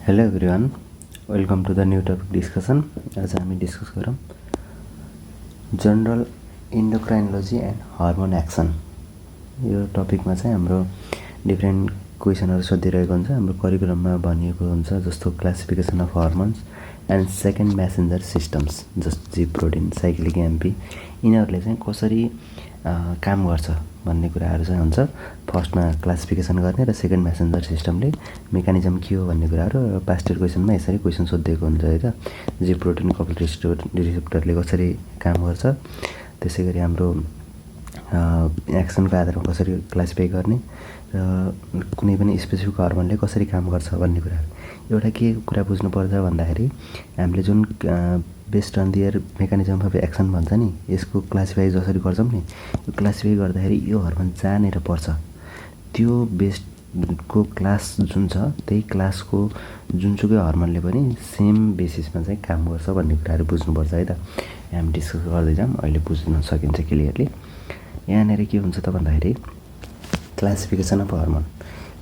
Hello everyone, welcome to the new topic discussion. आज हामी discuss गरौँ general endocrinology and hormone action. यो टपिकमा चाहिँ हाम्रो डिफ्रेन्ट क्वेसनहरू सोधिरहेको हुन्छ। हाम्रो करिकुलममा भनिएको हुन्छ जस्तो classification of hormones and second messenger systems जस्तो जी प्रोटिन, साइक्लिक एमपी, यिनीहरूले चाहिँ कसरी काम गर्छ भन्ने कुराहरू चाहिँ हुन्छ। फर्स्टमा क्लासिफिकेसन गर्ने र सेकेन्ड मेसेन्जर सिस्टमले मेकानिजम के हो भन्ने कुराहरू पास्ट इयर क्वेसनमा यसरी क्वेसन सोधिएको हुन्छ है त। जी प्रोटिन कपल रिसेप्टरले कसरी काम गर्छ, त्यसै गरी हाम्रो एक्सनको आधारमा कसरी क्लासिफाई गर्ने र कुनै पनि स्पेसिफिक हर्मोनले कसरी काम गर्छ भन्ने कुराहरू। एउटा के कुरा बुझ्नुपर्छ भन्दाखेरि हामीले जुन based on their mechanism of action भन्छ नि, यसको क्लासिफाई जसरी गर्छौँ नि, यो क्लासिफाई गर्दाखेरि यो हर्मोन जहाँनिर पर्छ त्यो बेस्डको क्लास जुन छ त्यही क्लासको जुनसुकै हर्मोनले पनि सेम बेसिसमा चाहिँ काम गर्छ भन्ने कुराहरू बुझ्नुपर्छ है त। हामी डिस्कस गर्दै जाऊँ, अहिले बुझ्न सकिन्छ क्लियरली। यहाँनिर के हुन्छ त भन्दाखेरि classification of hormone.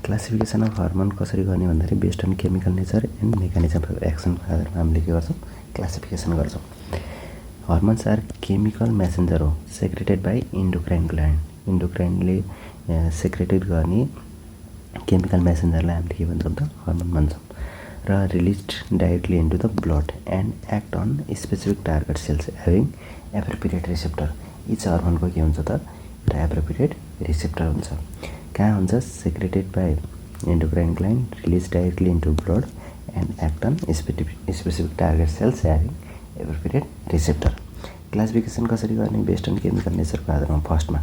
Classification of hormone कसरी गर्ने भन्दाखेरि based on chemical nature and mechanism of एक्सनको आधारमा हामीले के गर्छौँ, क्लासिफिकेसन गर्छौँ। हर्मोन्स आर केमिकल मेसेन्जर हो सेक्रेटेड बाई इन्डोक्राइन ग्ल्यान्ड। इन्डोक्राइनले सेक्रेटेड गर्ने केमिकल मेसेन्जरलाई हामीले के भन्छौँ त, हर्मोन भन्छौँ। र release directly into the blood and act on specific target cells having appropriate receptor. Each हर्मोनको के हुन्छ त, एउटा एप्रोप्रिएट रिसेप्टर हुन्छ। कहाँ हुन्छ, secreted by endocrine gland, release directly into blood and act on specific target cells having appropriate receptor. Classification कसरी गर्ने, बेस्ड अन केमिकल नेचरको आधारमा। फर्स्टमा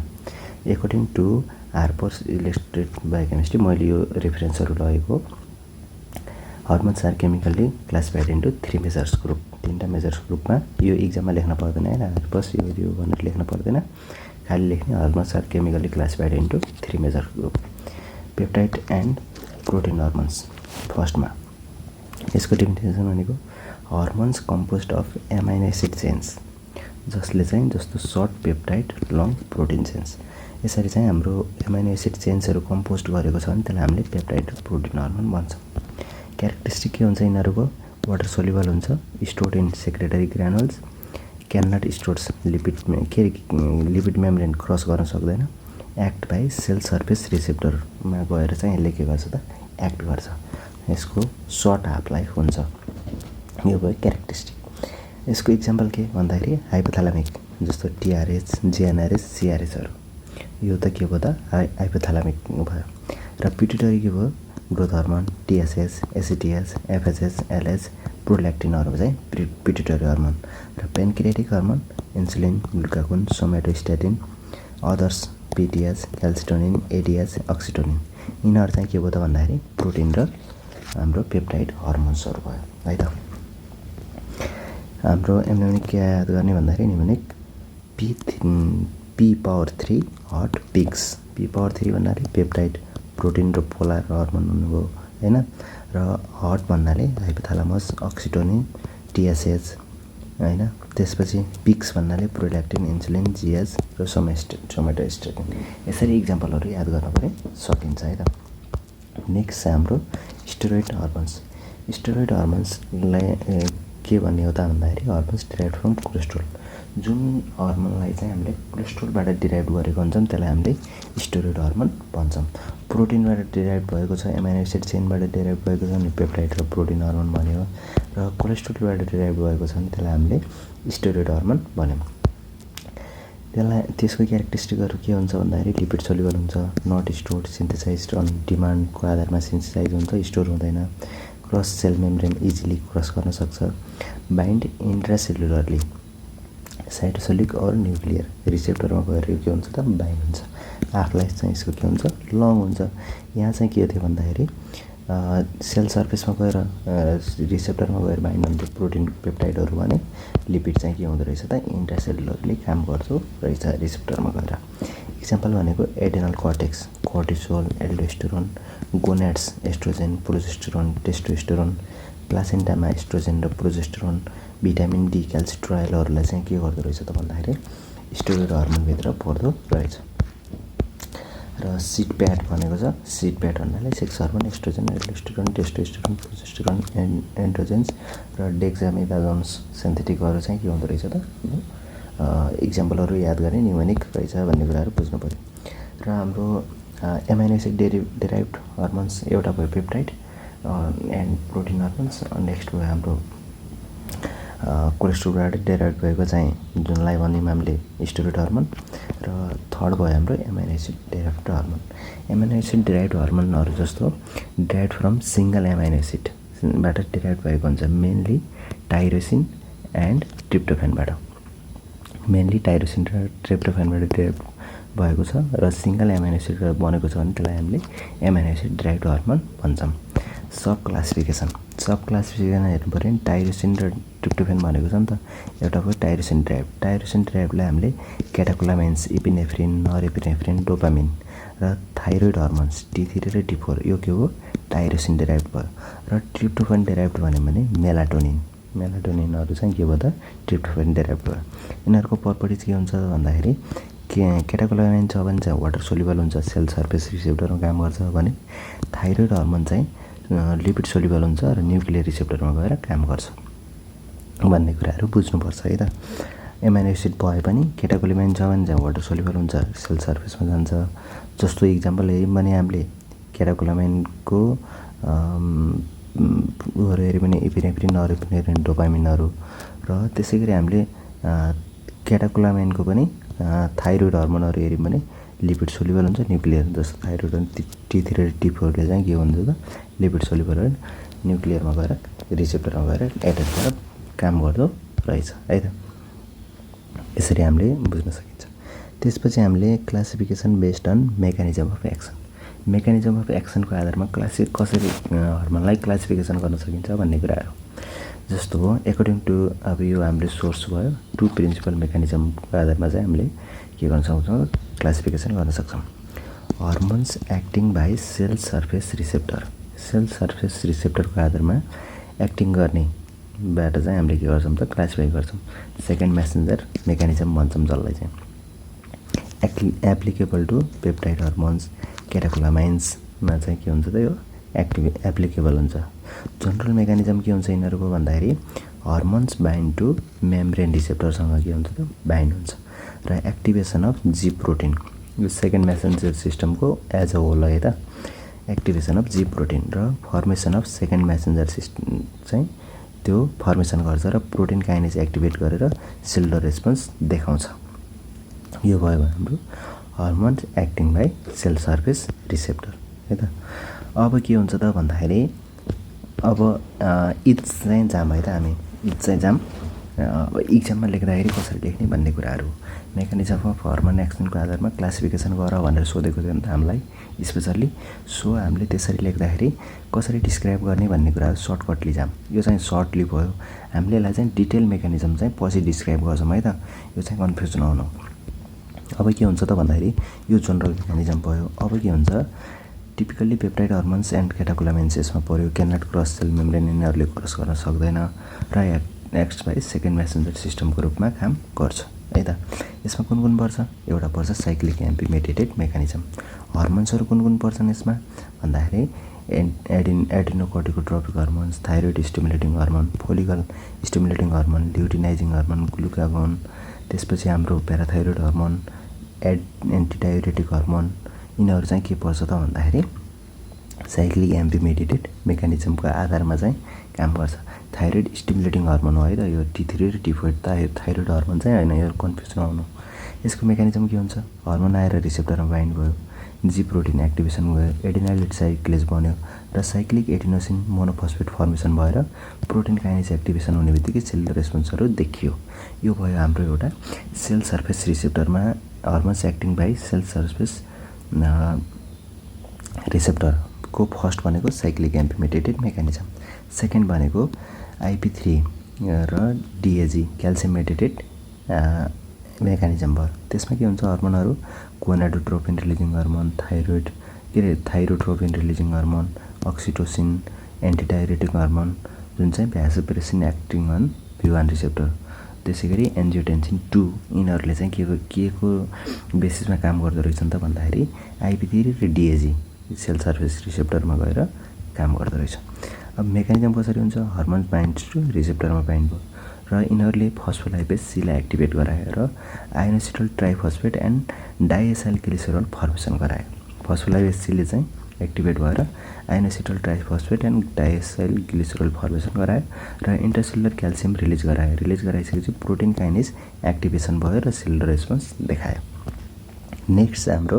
according to Harper's illustrated biochemistry, मैले यो रेफरेन्सहरू लगेको। Hormones are chemically classified into 3 majors group. 3टा मेजर्स ग्रुपमा यो इक्जाममा लेख्न पर्दैन होइन, हार्पर्स यो भनेर लेख्न पर्दैन, खाली लेख्ने hormones are chemically classified into 3 major group. Peptide and protein hormones. फर्स्टमा यसको डेफिनेसन भनेको hormones composed of amino acid chains, जसले चाहिँ जस्तो short peptide long protein chains. यसरी चाहिँ हाम्रो एमाइनो एसिड चेन्सहरू कम्पोज गरेको छ भने त्यसलाई हामीले पेप्टाइड प्रोटिन हर्मोन भन्छौँ। क्यारेक्टरिस्टिक के हुन्छ यिनीहरूको, वाटर सोल्युबल हुन्छ, stored in secretory granules, can not stores lipid membrane cross गर्न सक्दैन, एक्ट बाई सेल सर्फेस रिसेप्टरमा गएर चाहिँ यसले के गर्छ त, एक्ट गर्छ। यसको सर्ट हाफ लाइफ हुन्छ। यो भयो क्यारेक्टरिस्टिक। यसको इक्जाम्पल के भन्दाखेरि हाइपोथालामिक जस्तो टिआरएच, जिएनआरएच, सिआरएचहरू। यो त के भयो त, हाइपोथालामिक भयो। र पिट्युटरी के भयो, ग्रोथ हर्मोन, टिएसएच, एसिटिएच, एफएचएच, एलएच, प्रोल्याक्टिनहरू चाहिँ पिट्युटरी हर्मोन। र पेनक्रियाटिक हर्मोन इन्सुलिन, ग्लुकागोन, सोमेटोस्ट्याटिन, अदर्स पिटिएच, क्याल्सिटोनिन, एडिएच, अक्सिटोनिन। यिनीहरू चाहिँ के भयो त भन्दाखेरि प्रोटिन र हाम्रो पेप्टाइड हर्मोन्सहरू भयो है त। हाम्रो एमनेमिक के याद गर्ने भन्दाखेरि mnemonic P⁻3 hot picks. P⁻3 भन्नाले पेप्टाइड, प्रोटिन र पोलार हर्मोन हुनुभयो होइन। र हट भन्नाले हाइपोथालामस, अक्सिटोनिन, टिएसएच होइन। त्यसपछि पिक्स भन्नाले प्रोल्याक्टिन, इन्सुलिन, जिएच र सोमेटोस्ट्याटिन। यसरी इक्जाम्पलहरू याद गर्न पनि सकिन्छ है त। नेक्स्ट हाम्रो स्टेरोइड हर्मोन्स। स्टेरोइड हर्मोन्सलाई के भन्ने हो त भन्दाखेरि हर्मोन्स डिराइभ फ्रम कोलेस्ट्रोल। जुन हर्मोनलाई चाहिँ हामीले कोलेस्ट्रोलबाट डिराइभ गरेको हुन्छौँ त्यसलाई हामीले स्टेरोइड हर्मोन भन्छौँ। प्रोटिनबाट डिराइभ भएको छ, एमाइनो एसिड चेनबाट डिराइभ भएको छ भने पेप्टाइड र प्रोटिन हर्मोन भन्यो। र कोलेस्ट्रोलबाट डिराइभ भएको छ भने त्यसलाई हामीले स्टेरोइड हर्मोन भन्यौँ। त्यसको क्यारेक्टरिस्टिकहरू के हुन्छ भन्दाखेरि लिपिड सोल्युबल हुन्छ, नट स्टोर्ड, सिन्थेसाइज्ड अन डिमान्डको आधारमा सिन्थेसाइज हुन्छ, स्टोर हुँदैन, cross cell membrane easily cross गर्न सक्छ, bind intracellularly, cytosolic or nuclear रिसेप्टरमा गएर के हुन्छ त, बाइन्ड हुन्छ। हाफ लाइफ चाहिँ यसको के हुन्छ, लङ हुन्छ। यहाँ चाहिँ के थियो भन्दाखेरि सेल सर्फेसमा गएर रिसेप्टरमा गएर बाइन्ड हुन्छ प्रोटिन पेप्टाइडहरू भने, लिपिड चाहिँ के हुँदो रहेछ त, इन्ट्रासेलुलरली काम गर्दो रहेछ रिसेप्टरमा गएर। इक्जाम्पल भनेको adrenal cortex, cortisol, aldosterone, gonads, estrogen, progesterone, testosterone, प्लासेन्टामा एस्ट्रोजेन र प्रोजेस्टेरोन, भिटामिन डी, क्याल्सिट्रोइलहरूलाई चाहिँ के गर्दो रहेछ त भन्दाखेरि स्टेरोइड हर्मोनभित्र पर्दो रहेछ। र सिड प्याड भनेको छ। सिड प्याड भन्नाले sex hormone, estrogen, aldosterone, testosterone, progesterone, androgens र डेक्सामेथाजोन्स सिन्थेटिकहरू चाहिँ के हुँदो रहेछ त, इक्जाम्पलहरू याद गर्ने न्युमेरिक रहेछ भन्ने कुराहरू बुझ्नु पऱ्यो। र हाम्रो एमाइनो एसिड डेराइभ्ड हर्मोन्स एउटा भयो peptide and protein hormones, next भयो हाम्रो कोलेस्ट्रोलबाट डेराइभ भएको चाहिँ जुनलाई भन्यौँ हामीले स्टेरोइड हर्मोन, र थर्ड भयो हाम्रो amino acid derived hormone. Amino acid derived हर्मोनहरू जस्तो डेराइभ फ्रम सिङ्गल एमाइनो एसिडबाट डेराइभ भएको हुन्छ, मेनली टाइरोसिन एन्ड ट्रिप्टोफेनबाट। मेनली टाइरोसिन र ट्रिप्टोफेनबाट डेराइभ भएको छ र सिङ्गल एमाइनो एसिड बनेको छ भने त्यसलाई हामीले एमाइनो एसिड डेराइभ्ड हर्मोन भन्छौँ। सब क्लासिफिकेसन हेर्नु पऱ्यो नि, टाइरोसिन र ट्रिप्टोफेन भनेको छ नि त। एउटा भयो टाइरोसिन ड्राइभलाई हामीले क्याटाकोलामाइन्स, इपिनेफ्रिन, नरएपिनेफ्रिन, डोपामिन र थाइरोइड हर्मोन्स T3 र T4 यो के हो, टाइरोसिन डेराइभ्ड भयो। र ट्रिप्टोफेन डेराइभ्ड भन्यो भने मेलाटोनिनहरू चाहिँ के भयो त, ट्रिप्टोफेन डेराइभ्ड भयो। यिनीहरूको प्रपर्टिज के हुन्छ भन्दाखेरि क्याटाकोलामाइन छ भने चाहिँ वाटर सोल्युबल हुन्छ, सेल सर्फेस रिसेप्टरमा काम गर्छ भने थाइरोइड हर्मोन चाहिँ लिपिड सोल्युबल हुन्छ र न्युक्लियर रिसेप्टरमा गएर काम गर्छ भन्ने कुराहरू बुझ्नुपर्छ है त। एमाइनो एसिड भए पनि क्याटाकोलामाइन छ भने चाहिँ वाटर सोल्युबल हुन्छ, सेल सर्फेसमा जान्छ। जस्तो इक्जाम्पल हेऱ्यौँ भने हामीले क्याटाकोलामाइनको हेऱ्यो भने इपिनेफ्रिन, नरएपिनेफ्रिन, डोपामिनहरू, र त्यसै गरी हामीले क्याटाकोलामाइनको पनि थाइरोइड हर्मोनहरू हेऱ्यौँ भने लिपिड सोल्युबल हुन्छ, न्युक्लियर, जस्तो थाइरोइड अनि T3 र T4ले चाहिँ के हुन्छ त, लिपिड सोल्युबल र न्युक्लियरमा गएर रिसेप्टरमा गएर एट्याच गरेर काम गर्दो रहेछ है त। यसरी हामीले बुझ्न सकिन्छ। त्यसपछि हामीले classification based on mechanism of action, mechanism of एक्सनको आधारमा कसरी हर्मोनलाई क्लासिफिकेसन गर्न सकिन्छ भन्ने कुराहरू। जस्तो हो एकर्डिङ टु, अब यो हामीले सोर्स भयो, टु प्रिन्सिपल मेकानिजमको आधारमा चाहिँ हामीले के गर्न सक्छौँ, क्लासिफिकेसन गर्न सक्छौँ। Hormones acting by cell surface रिसेप्टरको आधारमा एक्टिङ गर्नेबाट चाहिँ हामीले के गर्छौँ त, क्लासिफाई गर्छौँ। सेकेन्ड मेसेन्जर मेकानिजम भन्छौँ जसलाई चाहिँ। एप्लिकेबल टु पेप्टाइड हर्मोन्स, क्याटाकोलामाइन्समा चाहिँ के हुन्छ त, यो एप्लिकेबल हुन्छ। जनरल मेकानिजम के हुन्छ यिनीहरूको भन्दाखेरि हर्मोन्स बाइन्ड टु मेम्ब्रेन रिसेप्टरसँग के हुन्छ त, बाइन्ड हुन्छ। र एक्टिभेसन अफ जी प्रोटिन, यो सेकेन्ड मेसेन्जर सिस्टमको एज अ होल है त। एक्टिभेसन अफ जी प्रोटिन र formation of second messenger system चाहिँ त्यो फर्मेसन गर्छ र प्रोटिन काइनेज एक्टिभेट गरेर सेलुलर रेस्पोन्स देखाउँछ। यो भयो हाम्रो hormones acting by cell surface receptor है त। अब के हुन्छ त भन्दाखेरि अब इट्स चाहिँ जाम है त, हामी इट्स चाहिँ जाम अब इक्जाममा लेख्दाखेरि कसरी लेख्ने भन्ने कुराहरू। मेकानिजम अफ हर्मोन एक्सनको आधारमा क्लासिफिकेसन गर भनेर सोधेको थियो नि त हामीलाई स्पेसल्ली। सो हामीले त्यसरी लेख्दाखेरि कसरी डिस्क्राइब गर्ने भन्ने कुराहरू सर्टकटली जाम। यो चाहिँ सर्टली भयो, हामीले यसलाई चाहिँ डिटेल मेकानिजम चाहिँ पछि डिस्क्राइब गर्छौँ है त, यो चाहिँ कन्फ्युज नहुनु। अब के हुन्छ त भन्दाखेरि यो जनरल मेकानिजम भयो। अब के हुन्छ, टिपिकल्ली पेप्टाइड हर्मोन्स एन्ड क्याटाकोलामाइन्स यसमा पऱ्यो, क्यानट क्रस सेल मेम्ब्रेन, यिनीहरूले क्रस गर्न सक्दैन र एक्ट बाई सेकेन्ड मेसेन्जर सिस्टमको रूपमा काम गर्छ है त। यसमा कुन पर्छ, एउटा पर्छ साइक्लिक एम्पी मेडिएटेड मेकानिजम। हर्मोन्सहरू कुन पर्छन् यसमा भन्दाखेरि adrenocorticotropic hormones, thyroid stimulating hormone, follicle stimulating hormone, luteinizing hormone, glucagon, त्यसपछि हाम्रो प्याराथाइरोइड हर्मोन, एन्टिडायुरेटिक हर्मोन, यिनीहरू चाहिँ के पर्छ त भन्दाखेरि साइक्लिक एम्पी मेडिएटेड मेकानिजमको आधारमा चाहिँ काम गर्छ। थाइरोइड स्टिमुलेटिङ हर्मोन हो है त यो T3 र T4, थाइरोइड हर्मोन चाहिँ होइन, यो कन्फ्युज नहुनु। यसको मेकानिजम के हुन्छ, हर्मोन आएर रिसेप्टरमा बाइन्ड भयो, जी प्रोटिन एक्टिभेसन भयो, एडिनाइल साइक्लेज बन्यो र साइक्लिक एडिनोसिन मोनोफस्फेट फर्मेसन भएर प्रोटिन काइनेज एक्टिभेसन हुने बित्तिकै सेलुलर रेस्पोन्सहरू देखियो। यो भयो हाम्रो एउटा सेल सर्फेस रिसेप्टरमा hormones acting by cell surface रिसेप्टरको फर्स्ट भनेको cyclic AMP mediated mechanism. Second भनेको IP3 र DAG क्याल्सियम मेडिएटेड मेकानिजम भयो। त्यसमा के हुन्छ, हर्मोनहरू gonadotropin releasing hormone, thyrotropin releasing hormone, oxytocin, antidiuretic hormone जुन चाहिँ भ्यासोप्रेसिन एक्टिङ अन V1 रिसेप्टर त्यसै गरी एन्जियोटेन्सिन 2 यिनीहरूले चाहिँ के को बेसिसमा काम गर्दो रहेछन् त भन्दाखेरि आइपी3 र डिएजी सेल सर्फेस रिसेप्टरमा गएर काम गर्दो रहेछ। अब मेकानिजम कसरी हुन्छ? हर्मोन बाइन्ड्स टु रिसेप्टरमा बाइन्ड भयो र यिनीहरूले फस्फोलाइपेज सीलाई एक्टिभेट गरायो र inositol triphosphate and diacyl glycerol formation गरायो। फस्फोलाइपेज सीले चाहिँ एक्टिभेट भएर inositol triphosphate and diacyl glycerol formation गरायो र इन्ट्रासेलुलर क्याल्सियम रिलिज गरायो। रिलिज गराइसकेपछि प्रोटिन काइनेज एक्टिभेसन भयो र सेलुलर रेस्पोन्स देखायो। नेक्स्ट हाम्रो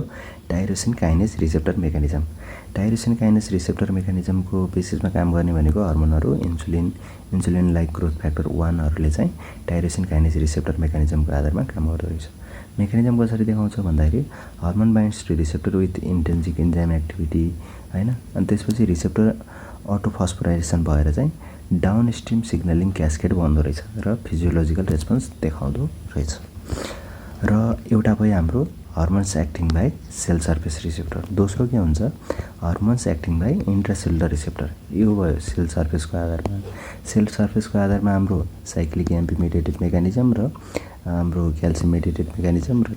tyrosine kinase receptor mechanism. Tyrosine kinase receptor मेकानिजमको बेसिसमा काम गर्ने भनेको हर्मोनहरू इन्सुलिन लाइक ग्रोथ फ्याक्टर 1हरूले चाहिँ टाइरोसिन काइनेज रिसेप्टर मेकानिजमको आधारमा काम गर्दो रहेछ। मेकानिजम कसरी देखाउँछ भन्दाखेरि hormone binds to receptor with intrinsic enzyme activity हैन, अनि त्यसपछि रिसेप्टर अटोफस्फोराइलेसन भएर चाहिँ डाउन स्ट्रिम सिग्नलिङ क्यास्केड बन्दो रहेछ र फिजियोलोजिकल रेस्पोन्स देखाउँदो रहेछ। र एउटा भयो हाम्रो hormones acting by cell surface receptor. दोस्रो के हुन्छ? Hormones acting by intracellular receptor. यो भयो सेल सर्फेसको आधारमा। सेल सर्फेसको आधारमा हाम्रो साइक्लिक एमपी मेडिएटेड मेकानिजम र हाम्रो क्याल्सियम मेडिएटेड मेकानिजम र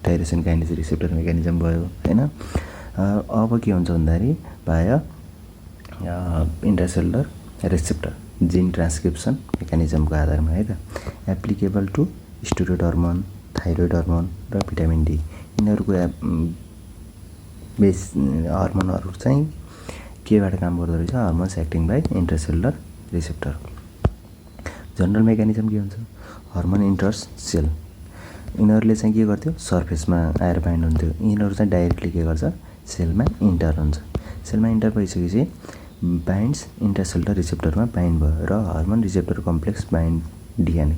टाइरोसिन काइनेज रिसेप्टर मेकानिजम भयो हैन। अब के हुन्छ भन्दाखेरि भयो इन्ट्रासेलुलर रिसेप्टर जिन ट्रान्सक्रिप्सन मेकानिजमको आधारमा है त। Applicable to steroid hormone, thyroid hormone र भिटामिन डी यिनीहरूको बेस हर्मोनहरू चाहिँ केबाट काम गर्दो रहेछ? Hormones acting by intracellular receptor. General mechanism के हुन्छ? Hormone enters cell. यिनीहरूले चाहिँ के गर्थ्यो? सर्फेसमा आएर बाइन्ड हुन्थ्यो। यिनीहरू चाहिँ डाइरेक्टली के गर्छ? सेलमा इन्टर हुन्छ। सेलमा इन्टर भइसकेपछि बाइन्ड्स इन्ट्रासेलुलर रिसेप्टरमा बाइन्ड भयो र hormone receptor complex bind DNA.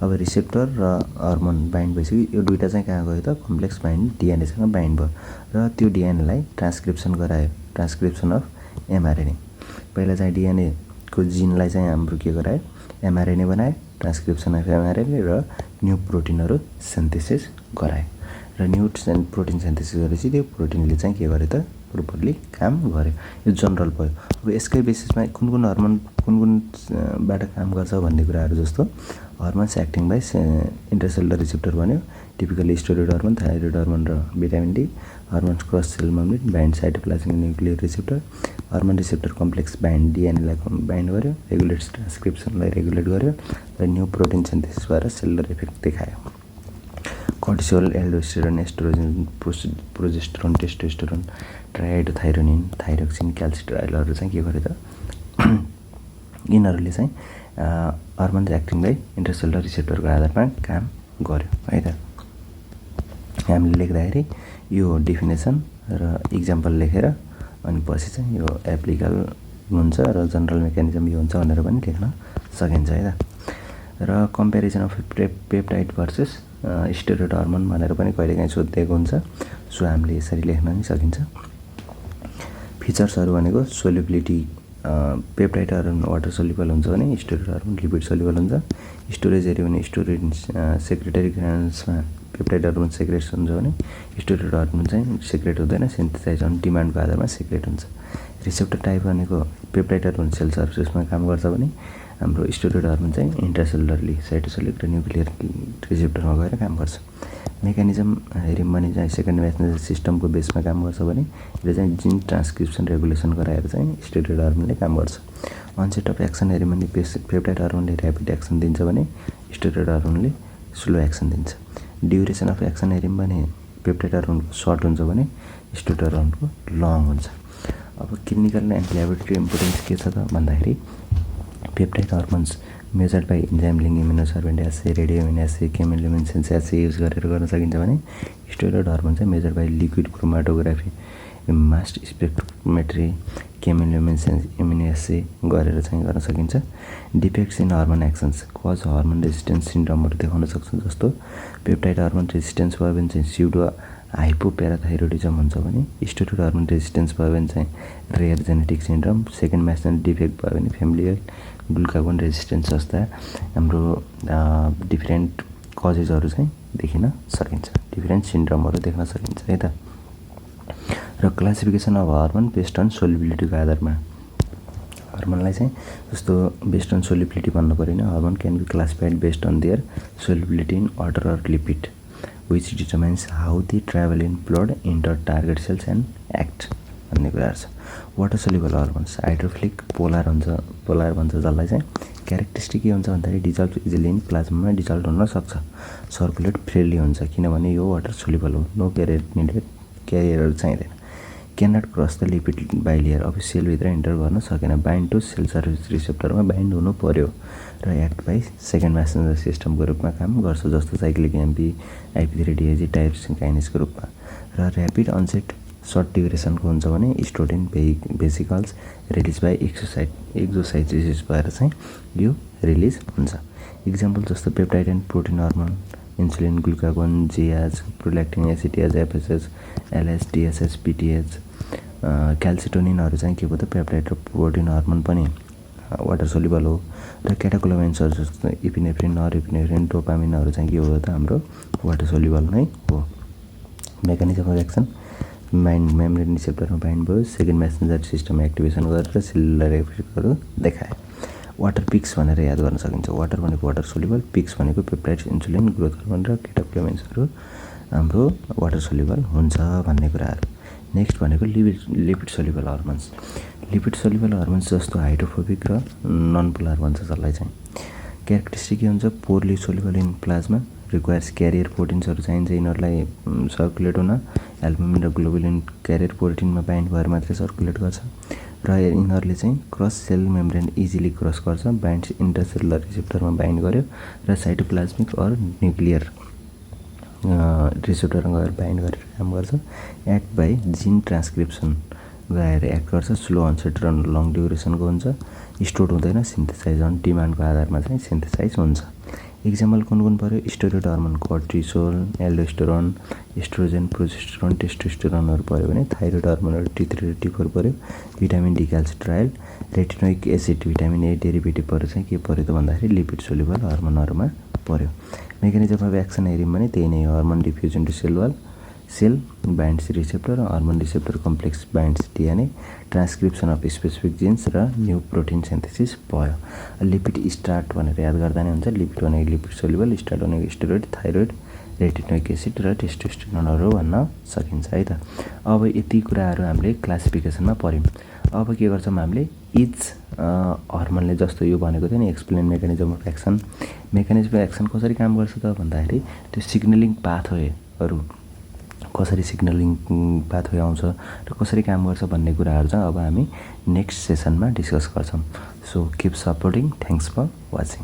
अब रिसेप्टर र हर्मोन बाइन्ड भइसक्यो, यो दुईवटा चाहिँ कहाँ गयो त? कम्प्लेक्स बाइन्ड डिएनएसँग बाइन्ड भयो र त्यो डिएनएलाई ट्रान्सक्रिप्सन गरायो, ट्रान्सक्रिप्सन अफ एमआरएनए। पहिला चाहिँ डिएनएको जिनलाई चाहिँ हाम्रो के गरायो? एमआरएनए बनायो, ट्रान्सक्रिप्सन अफ एमआरएनए र न्यू प्रोटिनहरू सिन्थेसिस गरायो र न्यू प्रोटिन सिन्थेसिस गरेपछि त्यो प्रोटिनले चाहिँ के गर्यो त? प्रोपरली काम गर्यो। यो जनरल भयो। अब यसकै बेसिसमा कुन कुन हर्मोन बाट काम गर्छ भन्ने कुराहरू जस्तो hormones acting by intracellular receptor भन्यो, typically steroid hormone, thyroid hormone र vitamin D. Hormones cross cell membrane bind cytoplasmic nuclear receptor. Hormone receptor complex bind डिएनएलाई बाइन्ड गर्यो, रेगुलेट्स ट्रान्सक्रिप्सनलाई रेगुलेट गर्यो र न्यू प्रोटिन सिन्थेसिस भएर सेलुलर इफेक्ट देखायो। Cortisol, aldosterone, estrogen, progesterone, testosterone, triiodothyronine, thyroxine, क्याल्सिट्रायलहरू चाहिँ के गर्यो त? यिनीहरूले चाहिँ हर्मोन्स एक्टिङ बाई इन्ट्रासेलुलर रिसेप्टरको आधारमा काम गर्यो है त। हामीले लेख्दाखेरि यो डेफिनेसन र इक्जाम्पल लेखेर अनि पछि चाहिँ यो एप्लिकल हुन्छ र जनरल मेकानिजम यो हुन्छ भनेर पनि लेख्न सकिन्छ है त। र comparison of peptide versus steroid hormone भनेर पनि कहिलेकाहीँ सोधिएको हुन्छ। सो हामीले यसरी लेख्न नि सकिन्छ। फिचर्सहरू भनेको solubility, peptide hormone water soluble हुन्छ भने स्टेरोइड हर्मोन लिपिड सोल्युबल हुन्छ। स्टोरेज हेऱ्यो भने स्टोरेज सेक्रेटरी ग्रानुल्समा पेप्टाइड हर्मोन सेक्रेट्स हुन्छ भने स्टेरोइड हर्मोन चाहिँ सेक्रेट हुँदैन, सिन्थेसाइज अन डिमान्डको आधारमा सेक्रेट हुन्छ। रिसेप्टर टाइप भनेको पेप्टाइड हर्मोन सेल सर्फेसमा काम गर्छ भने हाम्रो स्टेरोइड हर्मोन चाहिँ इन्ट्रासेलुलरली साइटोसोलिक र न्युक्लियर रिसेप्टरमा गएर काम गर्छ। मेकानिजम हेऱ्यौँ भने चाहिँ सेकेन्ड मेसेन्जर सिस्टमको बेसमा काम गर्छ भने यसले चाहिँ जिन ट्रान्सक्रिप्सन रेगुलेसन गराएर चाहिँ स्टेरोइड हर्मोनले काम गर्छ। अनसेट अफ एक्सन हेऱ्यौँ भने पेप्टाइड हर्मोनले ऱ्यापिड एक्सन दिन्छ भने स्टेरोइड हर्मोनले स्लो एक्सन दिन्छ। ड्युरेसन अफ एक्सन हेऱ्यौँ भने पेप्टाइड हर्मोनको सर्ट हुन्छ भने स्टेरोइड हर्मोनको लङ हुन्छ। अब क्लिनिकल एन्ड ल्याबोरेटरी इम्पोर्टेन्स के छ त भन्दाखेरि peptide hormones measured by enzyme link immunosorbent assay, radioimmunoassay, chemical assay use गरेर गर्न सकिन्छ भने स्टेरोइड हर्मोन चाहिँ measured by liquid chromatography, mass spectrometry, immunoassay गरेर चाहिँ गर्न सकिन्छ। Defects in hormone actions cause hormone resistance सिन्ड्रोमहरू देखाउन सक्छ। जस्तो पेप्टाइड हर्मोन रेजिस्टेन्स भयो भने चाहिँ स्युडो हाइपोप्याराथाइरोइडिजम हुन्छ भने स्टेरोइड हर्मोन रेजिस्टेन्स भयो भने चाहिँ रेयर जेनेटिक सिन्ड्रोम, सेकेन्ड म्यासनल डिफेक्ट भयो भने फ्यामिलियल ग्लुकागोन रेजिस्टेन्स जस्ता हाम्रो डिफ्रेन्ट कजेसहरू चाहिँ देखिन सकिन्छ, डिफ्रेन्ट सिन्ड्रोमहरू देख्न सकिन्छ है त। र classification of hormone based on सोल्युबिलिटीको आधारमा हर्मोनलाई चाहिँ जस्तो बेस्ड अन सोल्युबिलिटी भन्नु पऱ्यो नि, hormone can be classified based on their solubility in water or lipid which determines how they travel in blood enter target cells and act भन्ने कुराहरू छ। Water soluble hormones hydrophilic polar हुन्छ, polar भन्छ जसलाई चाहिँ क्यारेक्टरिस्टिक के हुन्छ भन्दाखेरि डिजल्भ इजिली इन प्लाज्मामा डिजल्भ हुन सक्छ, सर्कुलेट फ्रिली हुन्छ किनभने यो वाटर सोल्युबल हो, नो क्यारियर निडेड, क्यारियरहरू चाहिँदैन, cannot cross the lipid bilayer, अब सेलभित्र इन्टर गर्न सकेन, बाइन्ड टु सेल सर्भिस रिसेप्टरमा बाइन्ड हुनु पर्यो र एक्ट बाई सेकेन्ड म्यासेन्जर सिस्टमको रूपमा काम गर्छ जस्तो साइक्लिक एमपी, आइपी3 डिएजी, टाइरोसिन काइनेसको रूपमा र ऱ्यापिड अनसेट सर्ट ड्युरेसनको हुन्छ भने storing vesicles release by exocyte release भएर चाहिँ यो रिलिज हुन्छ। इक्जाम्पल जस्तो peptide and protein hormone, insulin, glucagon, GH, prolactin, ACTH, FSH, LH, TSH, PTH, क्याल्सिटोनिनहरू चाहिँ के भयो त पेप्टाइड र प्रोटिन हर्मोन पनि वाटर सोल्युबल हो र क्याटाकोलामाइन्सहरू जस्तो इपिनेफ्रिन, नरइपिनेफ्रिन, डोपामिनहरू चाहिँ के हो त हाम्रो वाटर सोल्युबल नै हो। Mechanism of action mind membrane रिसेप्टरमा बाइन्ड भयो, सेकेन्ड मेसेन्जर सिस्टम एक्टिभेसन गरेर सेलुलर इफेक्टहरू देखाए। वाटर पिक्स भनेर याद गर्न सकिन्छ, वाटर भनेको वाटर सोल्युबल, पिक्स भनेको पेप्टाइड्स, इन्सुलिन, ग्रोथ हर्मोन र क्याटाकोलामाइन्सहरू हाम्रो वाटर सोल्युबल हुन्छ भन्ने कुराहरू। नेक्स्ट भनेको lipid soluble hormones. Lipid soluble hormones जस्तो हाइड्रोफोबिक र नन पोलर भन्छ जसलाई चाहिँ क्यारेक्टरिस्टिक के हुन्छ, poorly soluble in plasma, requires carrier प्रोटिन्सहरू चाहिन्छ यिनीहरूलाई सर्कुलेट हुन, एल्बुमिन र ग्लोबुलिन क्यारियर प्रोटिनमा बाइन्ड भएर मात्रै सर्कुलेट गर्छ र यिनीहरूले चाहिँ cross cell membrane easily cross गर्छ, बाइन्ड्स इन्टरसेलुलर रिसेप्टरमा बाइन्ड गर्यो र साइटोप्लाज्मिक अर न्युक्लियर रिसेप्टरमा गएर बाइन्ड गरेर काम गर्छ। एक्ट बाई जिन ट्रान्सक्रिप्सन गएर एक्ट गर्छ, स्लो अनसेट र लङ ड्युरेसनको हुन्छ, स्टोर हुँदैन, सिन्थेसाइज अन डिमान्डको आधारमा चाहिँ सिन्थेसाइज हुन्छ। इक्जाम्पल कुन पऱ्यो, steroid hormone cortisol, aldosterone, estrogen, progesterone, टेस्टोस्टेरोनहरू पऱ्यो भने थाइरोइड हर्मोनहरू T3 र T4 पऱ्यो, vitamin D calcitriol, retinoic acid, vitamin A derivative पऱ्यो चाहिँ के पऱ्यो त भन्दाखेरि लिपिड सोल्युबल हर्मोनहरूमा पऱ्यो। मेकानिजम अफ एक्सन हेऱ्यौँ भने त्यही नै हो, hormone diffuse into cell binds receptor, hormone receptor complex binds DNA, transcription of specific genes र न्यू प्रोटिन सिन्थेसिस भयो। लिपिड स्टार्ट भनेर याद गर्दा नै हुन्छ, लिपिड भनेको लिपिड सोल्युबल, स्टार्ट भनेको स्टेरोइड, थाइरोइड, रेटिनोइक एसिड र टेस्टोस्टेरोनहरू भन्न सकिन्छ है त। अब यति कुराहरू हामीले क्लासिफिकेसनमा पढ्यौँ। अब के गर्छौँ हामीले, इच हर्मोनले जस्तो यो भनेको थियो नि explain mechanism of action, mechanism of action कसरी काम गर्छ त भन्दाखेरि त्यो सिग्नलिङ पाथवेहरू कसरी सिग्नलिङ पाथवे आउँछ र कसरी काम गर्छ भन्ने कुराहरू चाहिँ अब हामी नेक्स्ट सेसनमा डिस्कस गर्छौँ। So keep supporting, thanks for watching.